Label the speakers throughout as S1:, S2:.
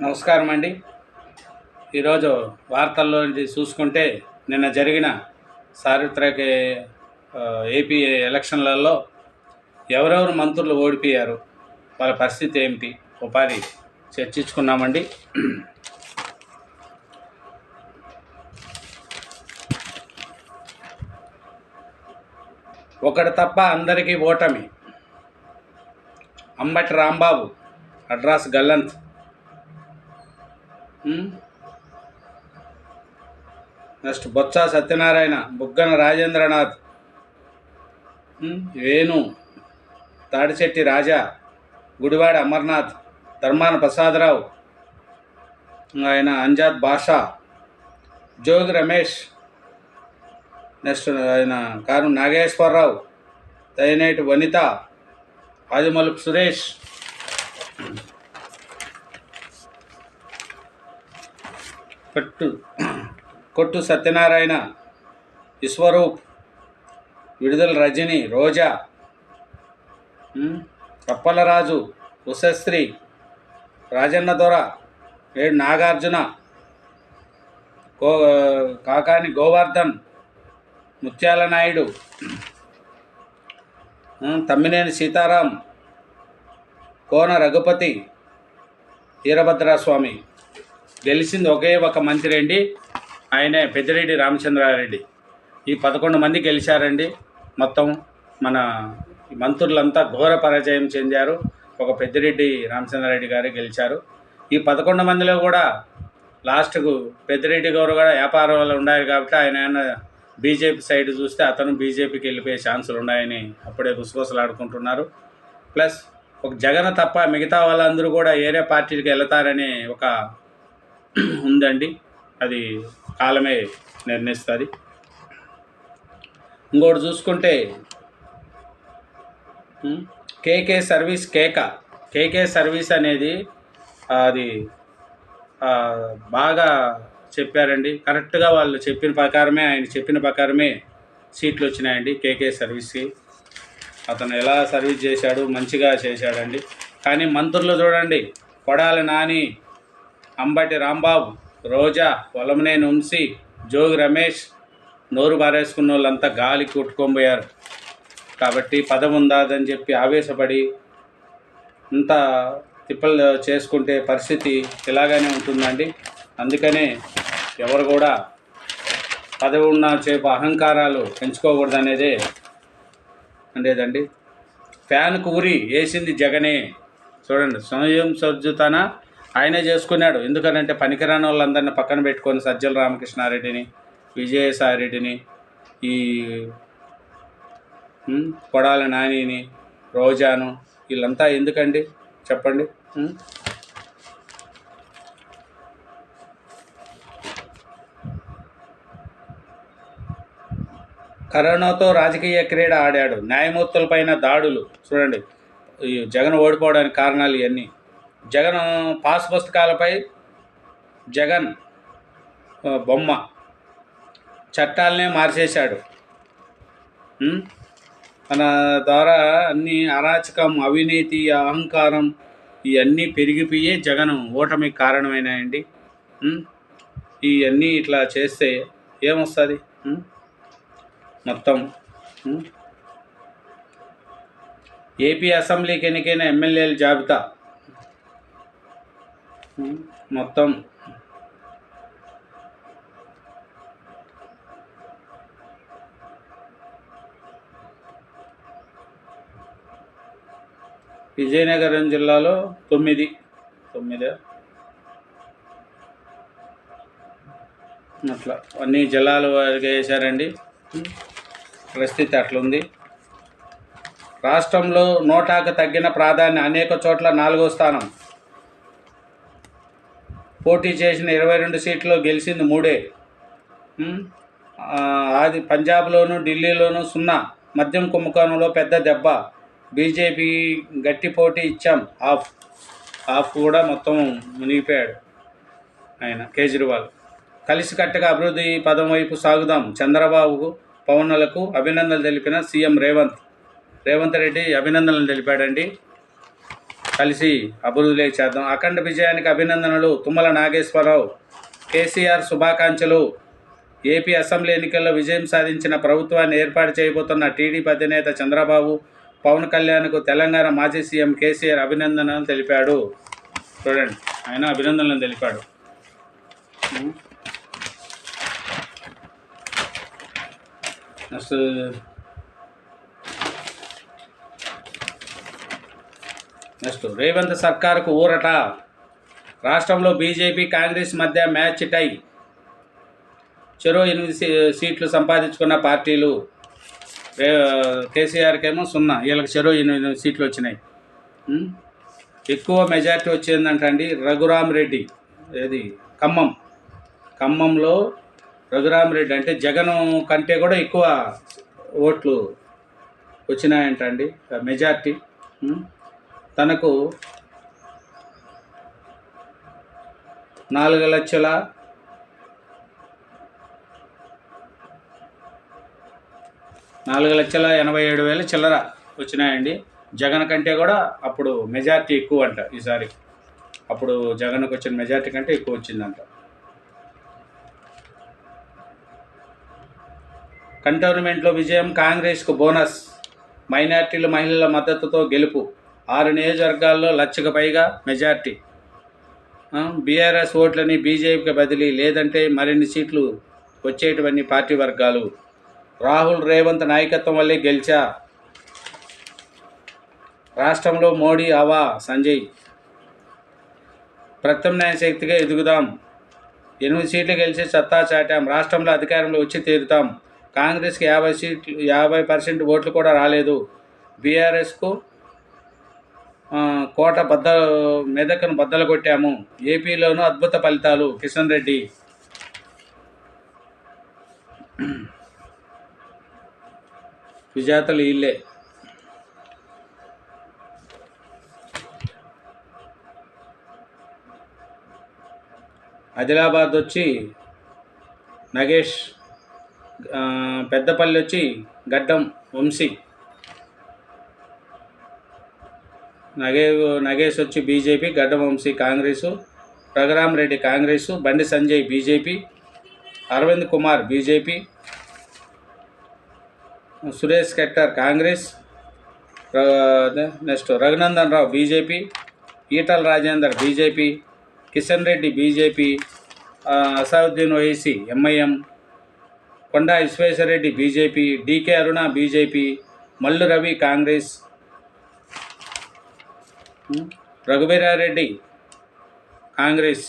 S1: నమస్కారం అండి. ఈరోజు వార్తల్లో చూసుకుంటే నిన్న జరిగిన చారిత్రక ఏపీ ఎలక్షన్లలో ఎవరెవరు మంత్రులు ఓడిపోయారు, వాళ్ళ పరిస్థితి ఏమిటి ఉపాధి చర్చించుకున్నామండి. ఒకటి తప్ప అందరికీ ఓటమి. అంబటి రాంబాబు అడ్రాస్ గల్లంత్. నెక్స్ట్ బొత్స సత్యనారాయణ, బుగ్గన రాజేంద్రనాథ్, వేణు, తాడిచెట్టి రాజా, గుడివాడ అమర్నాథ్, ధర్మాన ప్రసాదరావు, ఆయన అంజాద్ బాషా, జోగి రమేష్, నెక్స్ట్ ఆయన కారు నాగేశ్వరరావు, తైనేటి వనిత, ఆదిమలుపు సురేష్, కొట్టు సత్యనారాయణ, విశ్వరూప్, విడుదల రజని, రోజా, కప్పలరాజు, ఉషశ్రీ, రాజన్న దొర, ఏడు నాగార్జున, కాకాని గోవర్ధన్, ముత్యాల నాయుడు, తమ్మినేని సీతారాం, కోన రఘుపతి, వీరభద్రస్వామి. గెలిచింది ఒకే ఒక మంత్రి అండి, ఆయనే పెద్దిరెడ్డి రామచంద్రారెడ్డి. ఈ 11 మంది గెలిచారండి. మొత్తం మన మంత్రులంతా ఘోర పరాజయం చెందారు. ఒక పెద్దిరెడ్డి రామచంద్రారెడ్డి గారే గెలిచారు. ఈ 11 మందిలో కూడా లాస్ట్కు పెద్దిరెడ్డి గారు కూడా వ్యాపారాలు ఉన్నాయి కాబట్టి ఆయన బీజేపీ సైడ్ చూస్తే అతను బీజేపీకి వెళ్ళిపోయే ఛాన్సులు ఉన్నాయని అప్పుడే గుసగుసలాడుకుంటున్నారు. ప్లస్ ఒక జగన్ తప్ప మిగతా వాళ్ళందరూ కూడా ఏరే పార్టీకి వెళతారని ఒక ఉందండి. అది కాలమే నిర్ణయిస్తుంది. ఇంకోటి చూసుకుంటే కేకే సర్వీస్ కేకే సర్వీస్ అనేది అది బాగా చెప్పారండి. కరెక్ట్గా వాళ్ళు చెప్పిన ప్రకారమే, ఆయన చెప్పిన ప్రకారమే సీట్లు వచ్చినాయండి కేకే సర్వీస్కి. అతను ఎలా సర్వీస్ చేశాడు, మంచిగా చేశాడండి. కానీ మంత్రులు చూడండి, కొడాలి నాని, అంబటి రాంబాబు, రోజా, వలమనేని వంశీ, జోగి రమేష్, నోరు బారేసుకున్న వాళ్ళంతా గాలి కొట్టుకోబోయారు. కాబట్టి పదం ఉందాదని చెప్పి ఆవేశపడి ఇంత తిప్పలు చేసుకుంటే పరిస్థితి ఇలాగానే ఉంటుందండి. అందుకనే ఎవరు కూడా పదవి ఉన్న చేప అహంకారాలు పెంచుకోకూడదు అనేదండి. ఫ్యాన్కు ఉరి వేసింది జగనే. చూడండి, స్వయం సజ్జుతన ఆయనే చేసుకున్నాడు. ఎందుకనంటే పనికిరాని వాళ్ళందరినీ పక్కన పెట్టుకొని సజ్జల రామకృష్ణారెడ్డిని, విజయసాయిరెడ్డిని, ఈ కొడాలి నానిని, రోజాను, వీళ్ళంతా ఎందుకండి చెప్పండి. కరోనాతో రాజకీయ క్రీడ ఆడాడు. న్యాయమూర్తులపైన దాడులు. చూడండి, ఈ జగన్ ఓడిపోవడానికి కారణాలు ఇవన్నీ. జగన్ పాస్ పుస్తకాలపై జగన్ బొమ్మ, చట్టాలనే మార్చేశాడు. మన ద్వారా అన్ని అరాచకం, అవినీతి, అహంకారం ఇవన్నీ పెరిగిపోయే జగన్ ఓటమికి కారణమైనాయండి. ఇవన్నీ ఇట్లా చేస్తే ఏమొస్తుంది మొత్తం. ఏపీ అసెంబ్లీకి ఎన్నికైన ఎమ్మెల్యేల జాబితా మొత్తం విజయనగరం జిల్లాలో 9 అట్లా అన్ని జిల్లాలు వేశారండి. పరిస్థితి అట్లుంది. రాష్ట్రంలో నోటాకు తగ్గిన ప్రాధాన్యం, అనేక చోట్ల 4వ స్థానం. పోటీ చేసిన 22 సీట్లు గెలిచింది 3. అది పంజాబ్లోను, ఢిల్లీలోను 0. మద్యం కుంభకోణంలో పెద్ద దెబ్బ. బీజేపీ గట్టి పోటీ ఇచ్చాం. ఆఫ్ కూడా మొత్తం మునిగిపోయాడు ఆయన కేజ్రీవాల్. కలిసికట్టుగా అభివృద్ధి పదం వైపు సాగుదాం. చంద్రబాబుకు, పవన్లకు అభినందనలు తెలిపిన సీఎం రేవంత్ రెడ్డి అభినందనలు తెలిపాడండి. కలిసి అభివృద్ధి చేద్దాం. అఖండ విజయానికి అభినందనలు. తుమ్మల నాగేశ్వరరావు. కేసీఆర్ శుభాకాంక్షలు. ఏపీ అసెంబ్లీ ఎన్నికల్లో విజయం సాధించిన ప్రభుత్వాన్ని ఏర్పాటు చేయబోతున్న టీడీపీ అధినేత చంద్రబాబు, పవన్ కళ్యాణ్కు తెలంగాణ మాజీ సీఎం కేసీఆర్ అభినందనలు తెలిపాడు. చూడండి, ఆయన అభినందనలు తెలిపాడు. నెక్స్ట్ రేవంత్ సర్కారుకు ఊరట. రాష్ట్రంలో బీజేపీ కాంగ్రెస్ మధ్య మ్యాచ్ టై. చెరో 8 సీట్లు సంపాదించుకున్న పార్టీలు. కేసీఆర్కి ఏమో 0, వీళ్ళకి చెరో 8 సీట్లు వచ్చినాయి. ఎక్కువ మెజార్టీ వచ్చిందంటండి రఘురామరెడ్డి. ఏది ఖమ్మంలో రఘురామరెడ్డి అంటే జగన్ కంటే కూడా ఎక్కువ ఓట్లు వచ్చినాయంటండి మెజార్టీ. తనకు 4,87,000 చిల్లర వచ్చినాయండి. జగన్ కంటే కూడా అప్పుడు మెజార్టీ ఎక్కువ అంట ఈసారి. అప్పుడు జగన్కు వచ్చిన మెజార్టీ కంటే ఎక్కువ వచ్చిందంట. కంటోన్మెంట్లో విజయం కాంగ్రెస్కు బోనస్. మైనార్టీలు మహిళల మద్దతుతో గెలుపు. 6 నియోజకవర్గాల్లో 1,00,000కు పైగా మెజార్టీ. బీఆర్ఎస్ ఓట్లని బీజేపీకి బదిలీ, లేదంటే మరిన్ని సీట్లు వచ్చేటివన్నీ పార్టీ వర్గాలు. రాహుల్ రేవంత్ నాయకత్వం వల్లే గెలిచా. రాష్ట్రంలో మోడీ హవా. సంజయ్. ప్రత్యామ్నాయ శక్తిగా ఎదుగుదాం. 8 సీట్లు గెలిచి సత్తా చాటాం. రాష్ట్రంలో అధికారంలో వచ్చి తీరుతాం. కాంగ్రెస్కి 50% ఓట్లు కూడా రాలేదు. బీఆర్ఎస్కు కోట మెదక్ను బద్దలు కొట్టాము. ఏపీలోనూ అద్భుత ఫలితాలు. కిషన్ రెడ్డి. విజేతలు వీళ్ళే. ఆదిలాబాద్ వచ్చి నగేష్, పెద్దపల్లి వచ్చి గడ్డం వంశీ. నగేష్ వచ్చి బీజేపీ, గడ్డం Vamsi Congress, Raghurama Reddy Congress, Bandi Sanjay BJP, Aravind Kumar BJP, Suresh Shetkar Congress, next Raghunandan Rao BJP, Etela Rajender BJP, Kishan Reddy BJP, Asaduddin Owaisi MIM, Konda Vishweshwar Reddy BJP, DK Aruna BJP, Mallu Ravi Congress, Raghuveera Reddy Congress.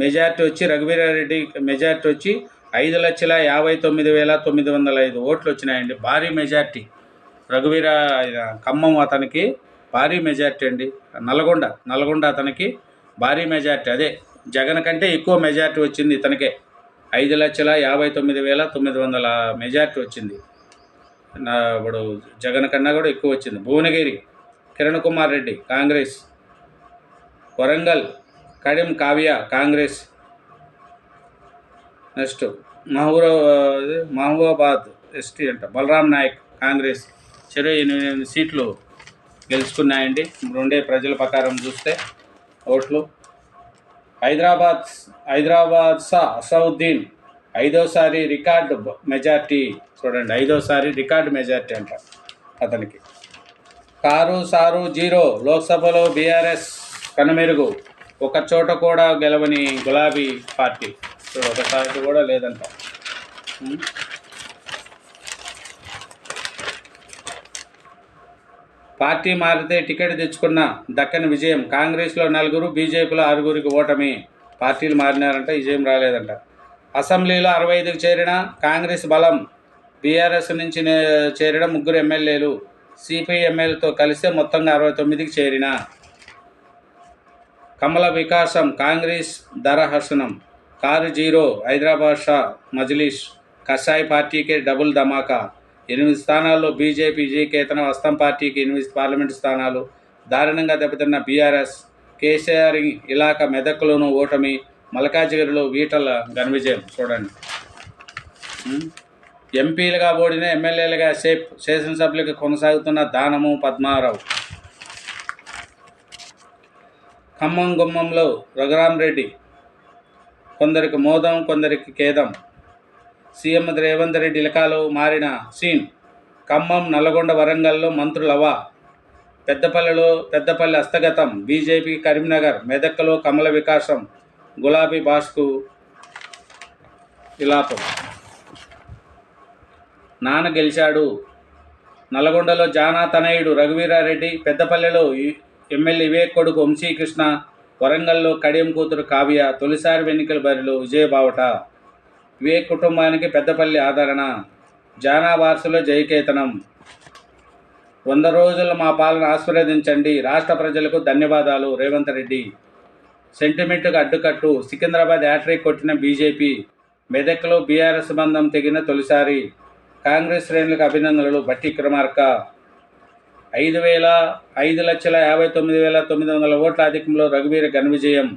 S1: Majority వచ్చి రఘువీరారెడ్డి మెజార్టీ వచ్చి 5,59,905 ఓట్లు వచ్చినాయండి. భారీ మెజార్టీ. ఖమ్మం అతనికి భారీ మెజార్టీ అండి. నల్గొండ అతనికి భారీ మెజార్టీ. అదే జగన్ కంటే ఎక్కువ మెజార్టీ వచ్చింది ఇతనికే. 5,59,900 మెజార్టీ వచ్చింది. ఇప్పుడు జగన్ కన్నా కూడా ఎక్కువ వచ్చింది. భువనగిరి కిరణ్ కుమార్ రెడ్డి కాంగ్రెస్, వరంగల్ కడిం కావ్య కాంగ్రెస్, నెక్స్ట్ మహబూబాబాద్ ఎస్టీ అంట బలరాం నాయక్ కాంగ్రెస్. 8 సీట్లు గెలుచుకున్నాయండి రెండే ప్రజల ప్రకారం చూస్తే ఓట్లు. హైదరాబాద్ అసదుద్దీన్ 5వసారి రికార్డు మెజార్టీ. చూడండి, 5వసారి రికార్డు మెజార్టీ అంట అతనికి. Car sir 0. లోక్సభలో బీఆర్ఎస్ కనుమెరుగు. ఒక చోట కూడా గెలవని గులాబీ పార్టీ. ఒకసారి కూడా లేదంట. పార్టీ మారితే టికెట్ తెచ్చుకున్న దక్కని విజయం. కాంగ్రెస్లో 4, బీజేపీలో 6కి ఓటమి. పార్టీలు మారినారంట, విజయం రాలేదంట. అసెంబ్లీలో 65కి చేరిన కాంగ్రెస్ బలం. బీఆర్ఎస్ నుంచి చేరిన 3 ఎమ్మెల్యేలు. సిపిఎంఎల్తో కలిస్తే మొత్తంగా 69కి చేరిన. కమల వికాసం కాంగ్రెస్ దరహసనం. కారు 0. హైదరాబాద్ షా మజ్లిస్. కషాయి పార్టీకే డబుల్ ధమాకా. 8 స్థానాల్లో బీజేపీ విజయకేతనం. హస్తం పార్టీకి 8 పార్లమెంటు స్థానాలు. దారుణంగా దెబ్బతిన్న బీఆర్ఎస్. కేసీఆర్ ఇలాకా మెదక్లోనూ ఓటమి. మల్కాజిగిరిలో ఈటల ఘన విజయం. చూడండి, ఎంపీలుగా ఓడిన ఎమ్మెల్యేలుగా సేఫ్, శాసనసభ్యులకు కొనసాగుతున్న దానము పద్మారావు. ఖమ్మం గుమ్మంలో రఘురామరెడ్డి, కొందరికి మోదం కొందరికి ఖేదం. సీఎం రేవంత్ రెడ్డి ఇలకాలు మారిన సీన్. ఖమ్మం, నల్గొండ, వరంగల్లో మంత్రులవా. పెద్దపల్లి హస్తగతం. బీజేపీ కరీంనగర్. మెదక్లో కమల వికాసం. గులాబీ బాస్కు విలాపం. నాన్న గెలిచాడు. నల్గొండలో జానా తనయుడు రఘువీరారెడ్డి. పెద్దపల్లిలో ఎమ్మెల్యే వివేక్ కొడుకు వంశీకృష్ణ. వరంగల్లో కడియం కూతురు కావ్య. తొలిసారి ఎన్నికల బరిలో విజయబావట. వివేక్ కుటుంబానికి పెద్దపల్లి ఆదరణ. జానా వారసులో జయకేతనం. 100 రోజుల మా పాలన ఆశీర్వదించండి. రాష్ట్ర ప్రజలకు ధన్యవాదాలు. రేవంత్ రెడ్డి. సెంటిమెంట్కు అడ్డుకట్టు. సికింద్రాబాద్ హ్యాట్రిక్ కొట్టిన బీజేపీ. మెదక్లో బీఆర్ఎస్ బంధం తెగిన తొలిసారి. కాంగ్రెస్ శ్రేణులకు అభినందనలు. బట్టి విక్రమార్క. 5,59,900 ఓట్ల అధికంలో రఘువీర ఘన విజయం.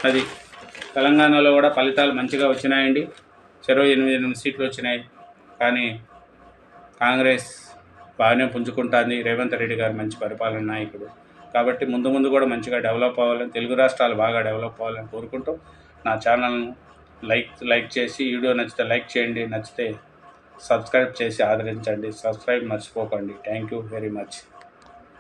S1: అది తెలంగాణలో కూడా ఫలితాలు మంచిగా వచ్చినాయండి. 8 సీట్లు వచ్చినాయి. కానీ కాంగ్రెస్ బాగానే పుంజుకుంటుంది. రేవంత్ రెడ్డి గారు మంచి పరిపాలన నాయకుడు కాబట్టి ముందు కూడా మంచిగా డెవలప్ అవ్వాలని, తెలుగు రాష్ట్రాలు బాగా డెవలప్ అవ్వాలని కోరుకుంటూ నా ఛానల్ను లైక్ చేసి, వీడియో నచ్చితే లైక్ చేయండి, నచ్చితే సబ్స్క్రైబ్ చేసి ఆదరించండి. సబ్స్క్రైబ్ మర్చిపోకండి. Thank you very much.